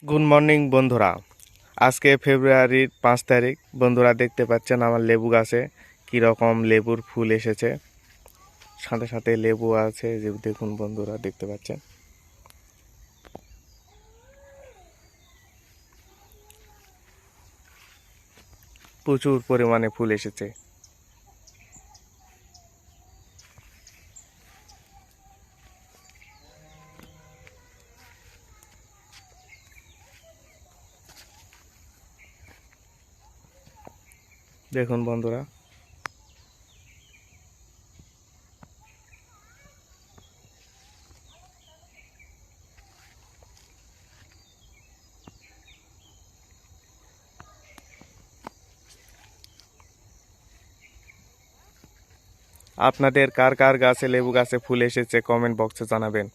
Good morning বন্ধুরা। আজকে ফেব্রুয়ারির 5 তারিখ। বন্ধুরা দেখতে পাচ্ছেন আমার লেবু গাছে কীরকম লেবুর ফুল এসেছে, সাথে সাথে লেবু আছে, যে দেখুন বন্ধুরা দেখতে পাচ্ছেন প্রচুর পরিমাণে ফুল এসেছে। দেখুন বন্ধুরা, আপনাদের কার কার গাছে লেবু গাছে ফুল এসেছে কমেন্ট বক্সে জানাবেন।